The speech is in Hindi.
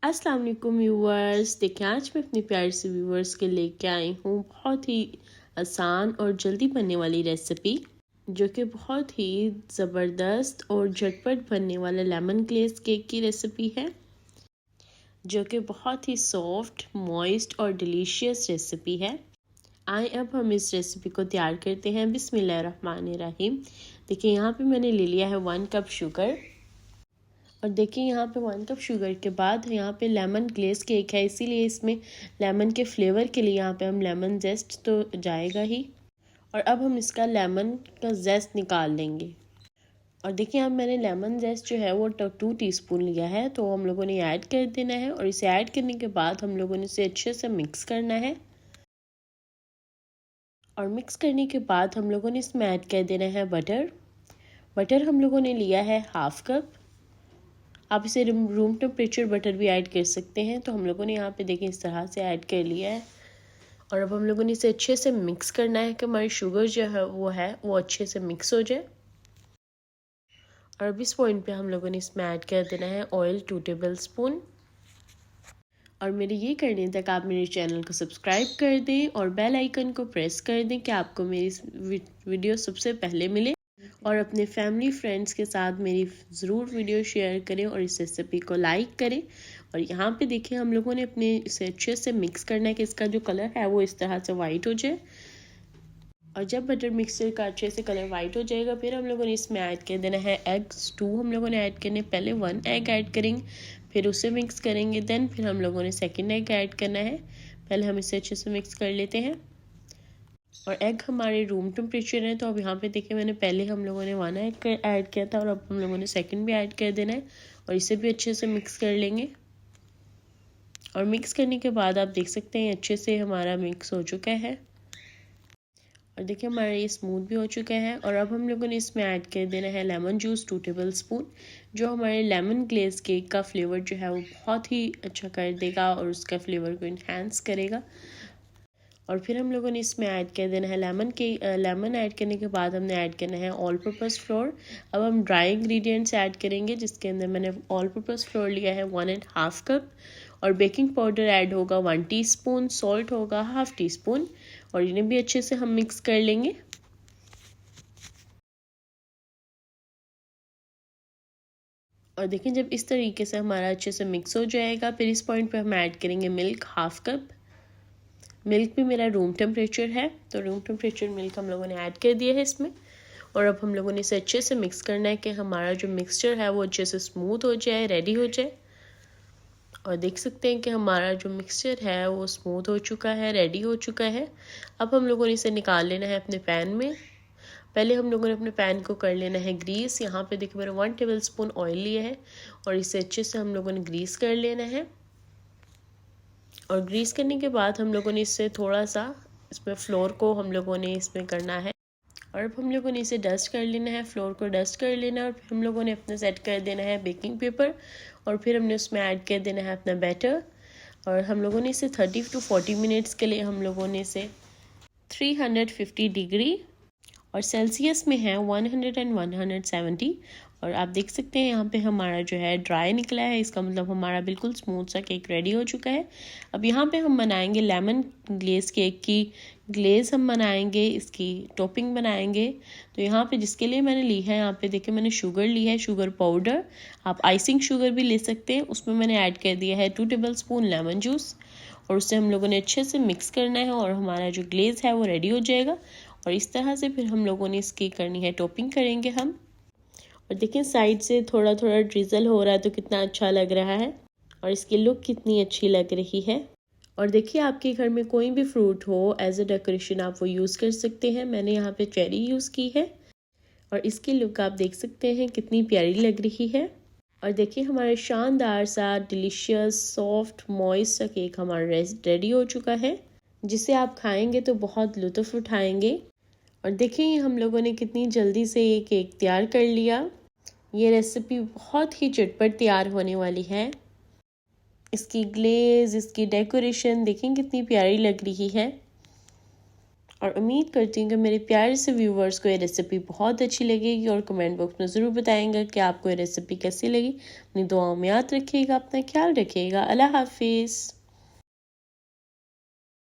अस्सलाम वालेकुम व्यूवर्स। देखिए आज मैं अपनी प्यारे से व्यूवर्स के लेके आई हूँ बहुत ही आसान और जल्दी बनने वाली रेसिपी, जो कि बहुत ही ज़बरदस्त और झटपट बनने वाला लेमन ग्लेज़ केक की रेसिपी है, जो कि बहुत ही सॉफ्ट, मॉइस्ट और डिलीशियस रेसिपी है। आए अब हम इस रेसिपी को तैयार करते हैं। बिस्मिल्लाहिर्रहमानिर्रहीम। देखिए यहाँ पे मैंने ले लिया है 1 कप शुगर, और देखिए यहाँ पे 1 कप शुगर के बाद यहाँ पे लेमन ग्लेस केक है, इसीलिए इसमें लेमन के फ्लेवर के लिए यहाँ पे हम लेमन जेस्ट तो जाएगा ही, और अब हम इसका लेमन का जेस्ट निकाल लेंगे। और देखिए अब मैंने लेमन जेस्ट जो है वो 2 टीस्पून लिया है, तो हम लोगों ने ऐड कर देना है। और इसे ऐड करने के बाद हम लोगों ने इसे अच्छे से मिक्स करना है, और मिक्स करने के बाद हम लोगों ने इसमें ऐड कर देना है बटर। बटर हम लोगों ने लिया है 1/2 कप। आप इसे रूम टेम्परेचर बटर भी ऐड कर सकते हैं। तो हम लोगों ने यहाँ पे देखें इस तरह से ऐड कर लिया है, और अब हम लोगों ने इसे अच्छे से मिक्स करना है कि हमारी शुगर जो है वो अच्छे से मिक्स हो जाए। और अब इस पॉइंट पे हम लोगों ने इसमें ऐड कर देना है ऑयल 2 टेबल स्पून। और मेरे ये करने तक आप मेरे चैनल को सब्सक्राइब कर दें और बेल आइकन को प्रेस कर दें कि आपको मेरी वीडियो सबसे पहले मिले। और अपने फैमिली फ्रेंड्स के साथ मेरी ज़रूर वीडियो शेयर करें और इस रेसिपी को लाइक करें। और यहाँ पे देखिए हम लोगों ने अपने इसे अच्छे से मिक्स करना है कि इसका जो कलर है वो इस तरह से वाइट हो जाए। और जब बटर मिक्सर का अच्छे से कलर वाइट हो जाएगा, फिर हम लोगों ने इसमें ऐड कर देना है एग्स 2। हम लोगों ने ऐड करने पहले 1 एग ऐड करेंगे, फिर उसे मिक्स करेंगे, देन फिर हम लोगों ने सेकेंड एग ऐड करना है। पहले हम इसे अच्छे से मिक्स कर लेते हैं। और एग हमारे रूम टेम्परेचर है, तो अब यहाँ पे देखिए मैंने पहले हम लोगों ने 1 एग ऐड किया था, और अब हम लोगों ने सेकंड भी ऐड कर देना है, और इसे भी अच्छे से मिक्स कर लेंगे। और मिक्स करने के बाद आप देख सकते हैं अच्छे से हमारा मिक्स हो चुका है, और देखिए हमारा ये स्मूथ भी हो चुका है। और अब हम लोगों ने इसमें ऐड कर देना है लेमन जूस 2 टेबल स्पून, जो हमारे लेमन ग्लेज केक का फ्लेवर जो है वो बहुत ही अच्छा कर देगा और उसका फ्लेवर को इन्हांस करेगा। और फिर हम लोगों ने इसमें ऐड कर देना है लेमन ऐड करने के बाद हमने ऐड करना है ऑल पर्पज़ फ्लोर। अब हम ड्राई इंग्रेडिएंट्स ऐड करेंगे, जिसके अंदर मैंने ऑल पर्पज़ फ्लोर लिया है 1.5 कप, और बेकिंग पाउडर ऐड होगा 1 टीस्पून, सॉल्ट होगा 1/2 टीस्पून, और इन्हें भी अच्छे से हम मिक्स कर लेंगे। और देखिए जब इस तरीके से हमारा अच्छे से मिक्स हो जाएगा, फिर इस पॉइंट पे हम ऐड करेंगे मिल्क 1/2 कप। मिल्क भी मेरा रूम टेम्परेचर है, तो रूम टेम्परेचर मिल्क हम लोगों ने ऐड कर दिया है इसमें। और अब हम लोगों ने इसे अच्छे से मिक्स करना है कि हमारा जो मिक्सचर है वो अच्छे से स्मूथ हो जाए, रेडी हो जाए। और देख सकते हैं कि हमारा जो मिक्सचर है वो स्मूथ हो चुका है, रेडी हो चुका है। अब हम लोगों ने इसे निकाल लेना है अपने पैन में। पहले हम लोगों ने अपने पैन को कर लेना है ग्रीस। यहाँ पे देखिए मैंने 1 टेबल स्पून ऑयल लिया है, और इसे अच्छे से हम लोगों ने ग्रीस कर लेना है। और ग्रीस करने के बाद हम लोगों ने इससे थोड़ा सा इसमें फ्लोर को हम लोगों ने इसमें करना है, और अब हम लोगों ने इसे डस्ट कर लेना है, फ्लोर को डस्ट कर लेना है। और फिर हम लोगों ने अपने सेट कर देना है बेकिंग पेपर, और फिर हमने उसमें ऐड कर देना है अपना बैटर। और हम लोगों ने इसे 30 to 40 मिनट्स के लिए हम लोगों ने इसे 350 डिग्री और सेल्सियस में है 100 and 170। और आप देख सकते हैं यहाँ पे हमारा जो है ड्राई निकला है, इसका मतलब हमारा बिल्कुल स्मूथ सा केक रेडी हो चुका है। अब यहाँ पे हम बनाएंगे लेमन ग्लेज केक की ग्लेज, हम बनाएंगे इसकी टॉपिंग बनाएंगे। तो यहाँ पे जिसके लिए मैंने ली है, यहाँ पे देखिए मैंने शुगर ली है, शुगर पाउडर। आप आइसिंग शुगर भी ले सकते हैं। उसमें मैंने ऐड कर दिया है 2 टेबल स्पून लेमन जूस, और उससे हम लोगों ने अच्छे से मिक्स करना है, और हमारा जो ग्लेज है वो रेडी हो जाएगा। और इस तरह से फिर हम लोगों ने इसकी करनी है टॉपिंग करेंगे हम। और देखिए साइड से थोड़ा थोड़ा ड्रिजल हो रहा है, तो कितना अच्छा लग रहा है, और इसकी लुक कितनी अच्छी लग रही है। और देखिए आपके घर में कोई भी फ्रूट हो एज अ डेकोरेशन आप वो यूज़ कर सकते हैं। मैंने यहाँ पे चेरी यूज़ की है, और इसकी लुक आप देख सकते हैं कितनी प्यारी लग रही है। और देखिए हमारे शानदार सा डिलीशियस सॉफ्ट मॉइस्ट सा केक हमारा रेडी हो चुका है, जिसे आप खाएंगे तो बहुत लुत्फ़ उठाएंगे। और देखिए हम लोगों ने कितनी जल्दी से ये केक तैयार कर लिया। ये रेसिपी बहुत ही झटपट तैयार होने वाली है। इसकी ग्लेज, इसकी डेकोरेशन देखें कितनी प्यारी लग रही है। और उम्मीद करती हूँ कि मेरे प्यारे से व्यूवर्स को ये रेसिपी बहुत अच्छी लगेगी और कमेंट बॉक्स में ज़रूर बताएंगे कि आपको ये रेसिपी कैसी लगी। अपनी दुआओं में याद रखिएगा, अपना ख्याल रखिएगा। अल्लाह हाफिज़।